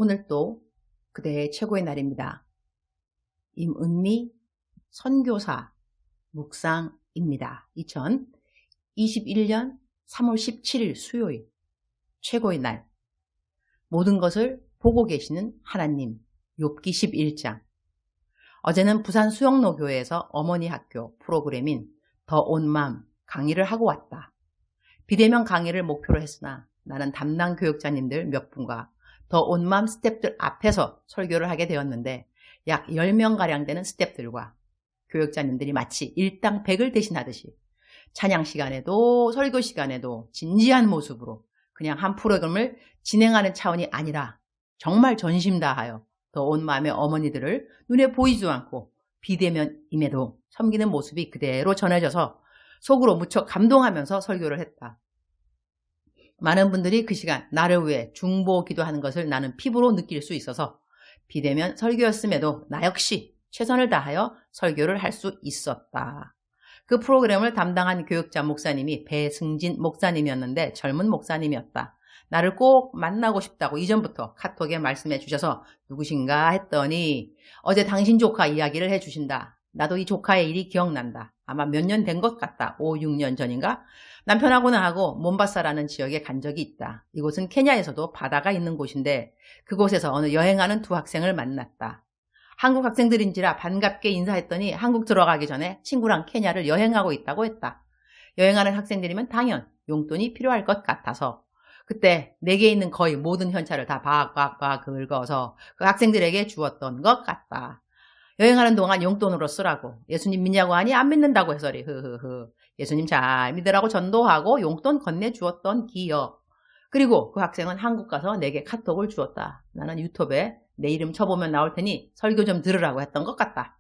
오늘 또 그대의 최고의 날입니다. 임은미 선교사 묵상입니다. 2021년 3월 17일 수요일 최고의 날, 모든 것을 보고 계시는 하나님, 욥기 11장. 어제는 부산 수영로교회에서 어머니 학교 프로그램인 더 온 맘 강의를 하고 왔다. 비대면 강의를 목표로 했으나 나는 담당 교육자님들 몇 분과 더 온 맘 스태프들 앞에서 설교를 하게 되었는데, 약 10명가량 되는 스태프들과 교육자님들이 마치 일당 100을 대신하듯이 찬양 시간에도 설교 시간에도 진지한 모습으로 그냥 한 프로그램을 진행하는 차원이 아니라 정말 전심 다하여 더 온 맘의 어머니들을 눈에 보이지도 않고 비대면임에도 섬기는 모습이 그대로 전해져서 속으로 무척 감동하면서 설교를 했다. 많은 분들이 그 시간 나를 위해 중보 기도하는 것을 나는 피부로 느낄 수 있어서 비대면 설교였음에도 나 역시 최선을 다하여 설교를 할 수 있었다. 그 프로그램을 담당한 교육자 목사님이 배승진 목사님이었는데 젊은 목사님이었다. 나를 꼭 만나고 싶다고 이전부터 카톡에 말씀해 주셔서 누구신가 했더니 어제 당신 조카 이야기를 해 주신다. 나도 이 조카의 일이 기억난다. 아마 몇 년 된 것 같다. 5, 6년 전인가? 남편하고 나하고 몬바사라는 지역에 간 적이 있다. 이곳은 케냐에서도 바다가 있는 곳인데 그곳에서 어느 여행하는 두 학생을 만났다. 한국 학생들인지라 반갑게 인사했더니 한국 들어가기 전에 친구랑 케냐를 여행하고 있다고 했다. 여행하는 학생들이면 당연 용돈이 필요할 것 같아서 그때 내게 있는 거의 모든 현찰을 다 박박박 긁어서 그 학생들에게 주었던 것 같다. 여행하는 동안 용돈으로 쓰라고. 예수님 믿냐고 하니 안 믿는다고 해서리. 예수님 잘 믿으라고 전도하고 용돈 건네주었던 기억. 그리고 그 학생은 한국 가서 내게 카톡을 주었다. 나는 유튜브에 내 이름 쳐보면 나올 테니 설교 좀 들으라고 했던 것 같다.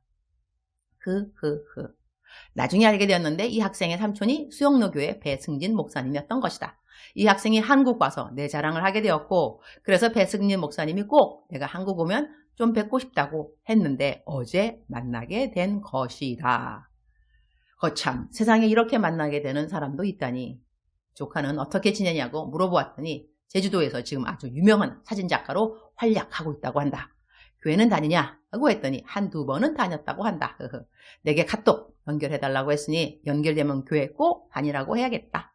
나중에 알게 되었는데 이 학생의 삼촌이 수영로교회 배승진 목사님이었던 것이다. 이 학생이 한국 와서 내 자랑을 하게 되었고, 그래서 배승진 목사님이 꼭 내가 한국 오면 좀 뵙고 싶다고 했는데 어제 만나게 된 것이다. 거참, 세상에 이렇게 만나게 되는 사람도 있다니. 조카는 어떻게 지내냐고 물어보았더니 제주도에서 지금 아주 유명한 사진작가로 활약하고 있다고 한다. 교회는 다니냐? 하고 했더니 한두 번은 다녔다고 한다. 내게 카톡 연결해달라고 했으니 연결되면 교회 꼭 다니라고 해야겠다.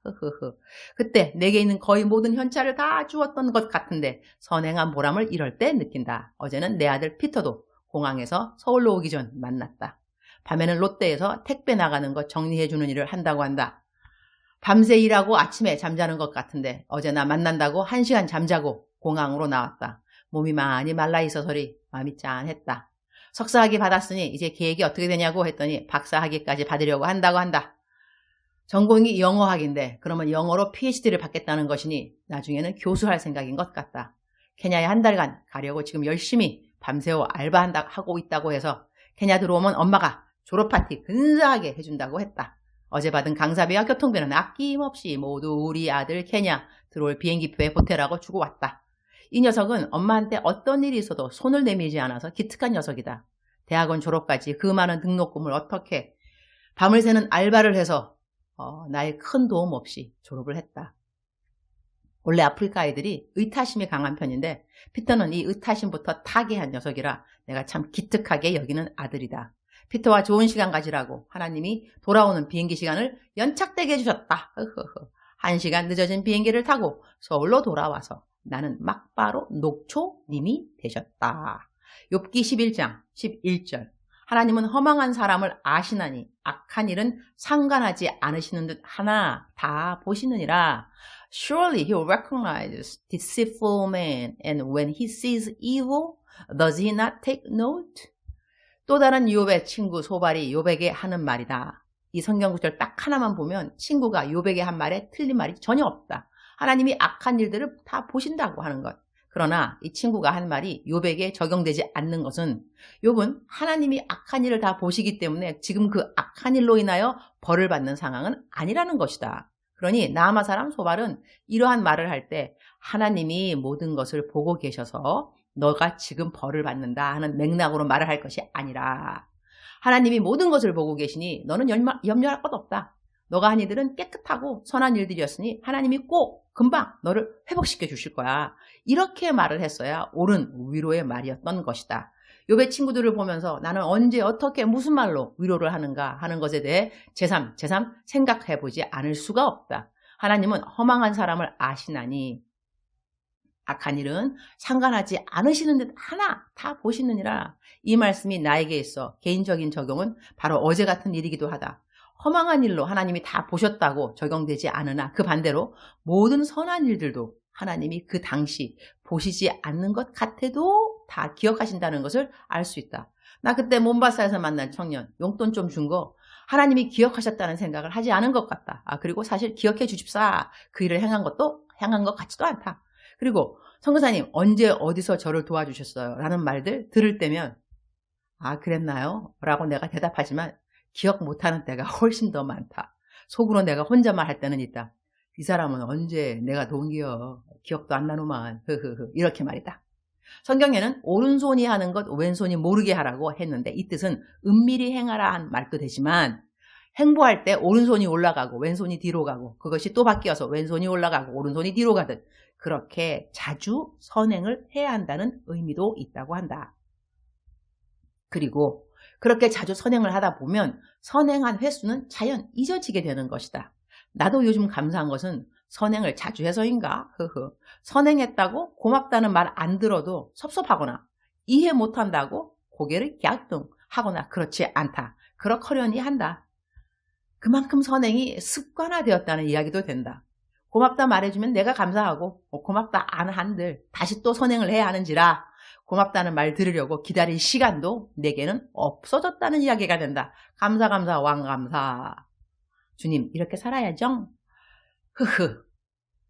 그때 내게 있는 거의 모든 현찰을 다 주었던 것 같은데 선행한 보람을 이럴 때 느낀다. 어제는 내 아들 피터도 공항에서 서울로 오기 전 만났다. 밤에는 롯데에서 택배 나가는 것 정리해주는 일을 한다고 한다. 밤새 일하고 아침에 잠자는 것 같은데 어제 나 만난다고 1시간 잠자고 공항으로 나왔다. 몸이 많이 말라있어서리 마음이 짠했다. 석사학위 받았으니 이제 계획이 어떻게 되냐고 했더니 박사학위까지 받으려고 한다고 한다. 전공이 영어학인데 그러면 영어로 PhD를 받겠다는 것이니 나중에는 교수할 생각인 것 같다. 케냐에 한 달간 가려고 지금 열심히 밤새워 알바하고 있다고 해서 케냐 들어오면 엄마가 졸업파티 근사하게 해준다고 했다. 어제 받은 강사비와 교통비는 아낌없이 모두 우리 아들 케냐 들어올 비행기표에 보태라고 주고 왔다. 이 녀석은 엄마한테 어떤 일이 있어도 손을 내밀지 않아서 기특한 녀석이다. 대학원 졸업까지 그 많은 등록금을 어떻게 밤을 새는 알바를 해서 나의 큰 도움 없이 졸업을 했다. 원래 아프리카 애들이 의타심이 강한 편인데 피터는 이 의타심부터 타계한 녀석이라 내가 참 기특하게 여기는 아들이다. 피터와 좋은 시간 가지라고 하나님이 돌아오는 비행기 시간을 연착되게 해주셨다. 1시간 늦어진 비행기를 타고 서울로 돌아와서 나는 막바로 녹초님이 되셨다. 욥기 11장 11절. 하나님은 허망한 사람을 아시나니 악한 일은 상관하지 않으시는 듯 하나 다 보시느니라. Surely he recognizes deceitful man, and when he sees evil, does he not take note? 또 다른 욥의 친구 소발이 욥에게 하는 말이다. 이 성경 구절 딱 하나만 보면 친구가 욥에게 한 말에 틀린 말이 전혀 없다. 하나님이 악한 일들을 다 보신다고 하는 것. 그러나 이 친구가 한 말이 욥에게 적용되지 않는 것은 욥은 하나님이 악한 일을 다 보시기 때문에 지금 그 악한 일로 인하여 벌을 받는 상황은 아니라는 것이다. 그러니 나아마 사람 소발은 이러한 말을 할 때 하나님이 모든 것을 보고 계셔서 너가 지금 벌을 받는다 하는 맥락으로 말을 할 것이 아니라 하나님이 모든 것을 보고 계시니 너는 염려할 것 없다. 너가 한 일들은 깨끗하고 선한 일들이었으니 하나님이 꼭 금방 너를 회복시켜 주실 거야. 이렇게 말을 했어야 옳은 위로의 말이었던 것이다. 욥의 친구들을 보면서 나는 언제 어떻게 무슨 말로 위로를 하는가 하는 것에 대해 제삼 생각해 보지 않을 수가 없다. 하나님은 허망한 사람을 아시나니 악한 일은 상관하지 않으시는 듯 하나 다 보시느니라. 이 말씀이 나에게 있어 개인적인 적용은 바로 어제 같은 일이기도 하다. 허망한 일로 하나님이 다 보셨다고 적용되지 않으나 그 반대로 모든 선한 일들도 하나님이 그 당시 보시지 않는 것 같아도 다 기억하신다는 것을 알 수 있다. 나 그때 몬바사에서 만난 청년 용돈 좀 준 거 하나님이 기억하셨다는 생각을 하지 않은 것 같다. 그리고 사실 기억해 주십사 그 일을 행한 것 같지도 않다. 그리고 선교사님 언제 어디서 저를 도와주셨어요? 라는 말들 들을 때면 그랬나요? 라고 내가 대답하지만 기억 못하는 때가 훨씬 더 많다. 속으로 내가 혼자만 할 때는 있다. 이 사람은 언제 내가 도운기여 기억도 안 나누만 이렇게 말이다. 성경에는 오른손이 하는 것 왼손이 모르게 하라고 했는데 이 뜻은 은밀히 행하라 한 말도 되지만 행보할 때 오른손이 올라가고 왼손이 뒤로 가고 그것이 또 바뀌어서 왼손이 올라가고 오른손이 뒤로 가듯 그렇게 자주 선행을 해야 한다는 의미도 있다고 한다. 그리고 그렇게 자주 선행을 하다 보면 선행한 횟수는 자연 잊어지게 되는 것이다. 나도 요즘 감사한 것은 선행을 자주 해서인가? 선행했다고 고맙다는 말 안 들어도 섭섭하거나 이해 못한다고 고개를 갸우뚱하거나 그렇지 않다. 그렇거려니 한다. 그만큼 선행이 습관화되었다는 이야기도 된다. 고맙다 말해주면 내가 감사하고 고맙다 안 한들 다시 또 선행을 해야 하는지라 고맙다는 말 들으려고 기다릴 시간도 내게는 없어졌다는 이야기가 된다. 감사 왕감사. 주님 이렇게 살아야죠?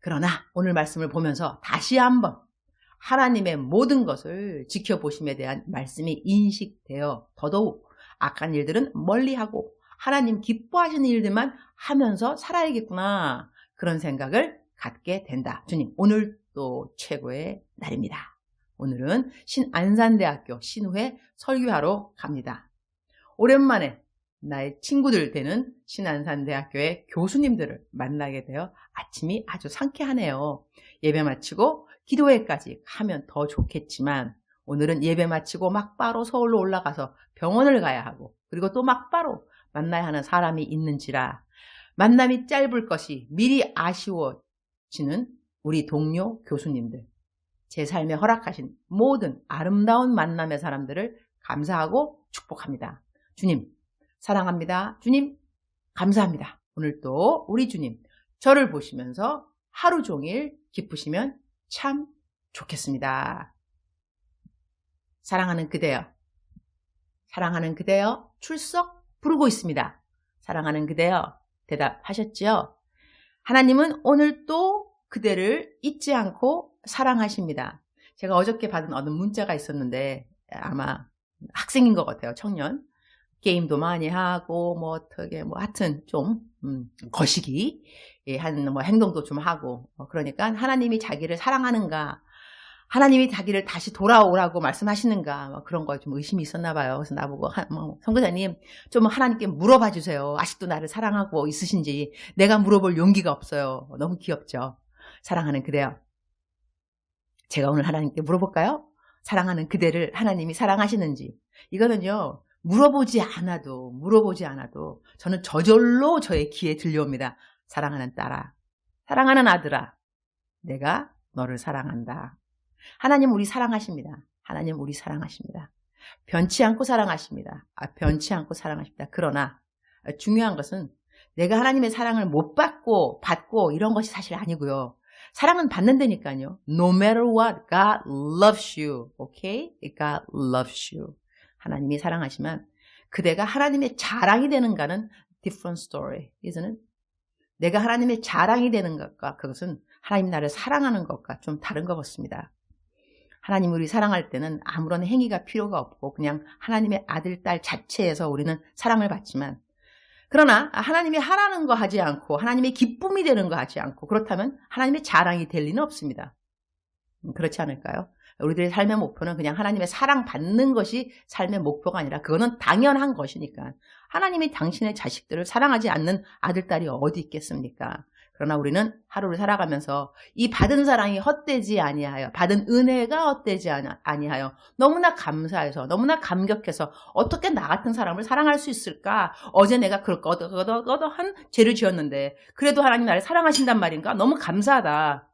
그러나 오늘 말씀을 보면서 다시 한번 하나님의 모든 것을 지켜보심에 대한 말씀이 인식되어 더더욱 악한 일들은 멀리하고 하나님 기뻐하시는 일들만 하면서 살아야겠구나. 그런 생각을 갖게 된다. 주님 오늘 또 최고의 날입니다. 오늘은 신안산대학교 신우회 설교하러 갑니다. 오랜만에 나의 친구들 되는 신안산대학교의 교수님들을 만나게 되어 아침이 아주 상쾌하네요. 예배 마치고 기도회까지 하면 더 좋겠지만 오늘은 예배 마치고 막바로 서울로 올라가서 병원을 가야 하고 그리고 또 막바로 만나야 하는 사람이 있는지라 만남이 짧을 것이 미리 아쉬워지는 우리 동료 교수님들 제 삶에 허락하신 모든 아름다운 만남의 사람들을 감사하고 축복합니다. 주님 사랑합니다. 주님 감사합니다. 오늘 또 우리 주님 저를 보시면서 하루 종일 기쁘시면 참 좋겠습니다. 사랑하는 그대여 출석 부르고 있습니다. 사랑하는 그대여 대답하셨지요? 하나님은 오늘 또 그대를 잊지 않고 사랑하십니다. 제가 어저께 받은 어느 문자가 있었는데 아마 학생인 것 같아요. 청년. 게임도 많이 하고 어떻게 하여튼 좀 거시기 한 행동도 좀 하고 그러니까 하나님이 자기를 사랑하는가 하나님이 자기를 다시 돌아오라고 말씀하시는가 그런 거에 좀 의심이 있었나 봐요. 그래서 나보고 선교사님 좀 하나님께 물어봐 주세요. 아직도 나를 사랑하고 있으신지 내가 물어볼 용기가 없어요. 너무 귀엽죠. 사랑하는 그대요. 제가 오늘 하나님께 물어볼까요? 사랑하는 그대를 하나님이 사랑하시는지. 이거는요. 물어보지 않아도 저는 저절로 저의 귀에 들려옵니다. 사랑하는 딸아, 사랑하는 아들아, 내가 너를 사랑한다. 하나님 우리 사랑하십니다. 하나님 우리 사랑하십니다. 변치 않고 사랑하십니다. 변치 않고 사랑하십니다. 그러나 중요한 것은 내가 하나님의 사랑을 못 받고 이런 것이 사실 아니고요. 사랑은 받는다니까요. No matter what, God loves you. Okay? God loves you. 하나님이 사랑하시면 그대가 하나님의 자랑이 되는가는 different story. 이제는 내가 하나님의 자랑이 되는 것과 그것은 하나님 나를 사랑하는 것과 좀 다른 것 같습니다. 하나님 우리 사랑할 때는 아무런 행위가 필요가 없고 그냥 하나님의 아들, 딸 자체에서 우리는 사랑을 받지만 그러나 하나님이 하라는 거 하지 않고 하나님의 기쁨이 되는 거 하지 않고 그렇다면 하나님의 자랑이 될 리는 없습니다. 그렇지 않을까요? 우리들의 삶의 목표는 그냥 하나님의 사랑받는 것이 삶의 목표가 아니라 그거는 당연한 것이니까 하나님이 당신의 자식들을 사랑하지 않는 아들, 딸이 어디 있겠습니까? 그러나 우리는 하루를 살아가면서 이 받은 사랑이 헛되지 아니하여, 받은 은혜가 헛되지 아니하여 너무나 감사해서, 너무나 감격해서 어떻게 나 같은 사람을 사랑할 수 있을까? 어제 내가 그럴 거더한 죄를 지었는데 그래도 하나님 나를 사랑하신단 말인가? 너무 감사하다.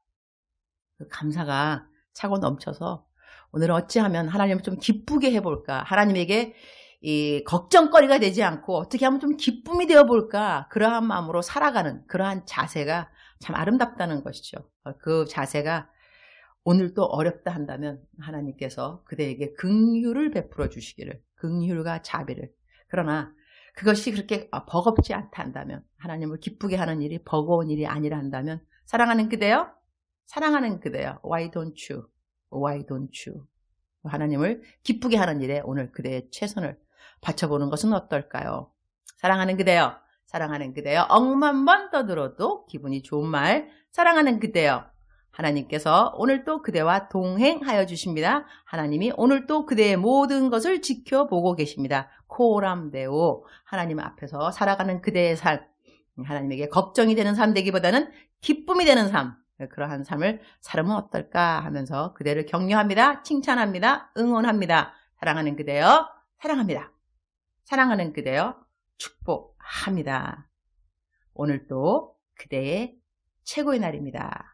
그 감사가 차고 넘쳐서 오늘은 어찌하면 하나님을 좀 기쁘게 해볼까? 하나님에게 이 걱정거리가 되지 않고 어떻게 하면 좀 기쁨이 되어볼까? 그러한 마음으로 살아가는 그러한 자세가 참 아름답다는 것이죠. 그 자세가 오늘도 어렵다 한다면 하나님께서 그대에게 긍휼을 베풀어 주시기를, 긍휼과 자비를. 그러나 그것이 그렇게 버겁지 않다 한다면, 하나님을 기쁘게 하는 일이 버거운 일이 아니라 한다면, 사랑하는 그대여, 사랑하는 그대여, why don't you, why don't you. 하나님을 기쁘게 하는 일에 오늘 그대의 최선을 바쳐보는 것은 어떨까요? 사랑하는 그대여, 사랑하는 그대여, 억만 번 떠들어도 기분이 좋은 말, 사랑하는 그대여. 하나님께서 오늘 또 그대와 동행하여 주십니다. 하나님이 오늘 또 그대의 모든 것을 지켜보고 계십니다. 코람데오, 하나님 앞에서 살아가는 그대의 삶, 하나님에게 걱정이 되는 삶 되기보다는 기쁨이 되는 삶, 그러한 삶을 살면 어떨까 하면서 그대를 격려합니다. 칭찬합니다. 응원합니다. 사랑하는 그대여, 사랑합니다. 사랑하는 그대여, 축복합니다. 오늘도 그대의 최고의 날입니다.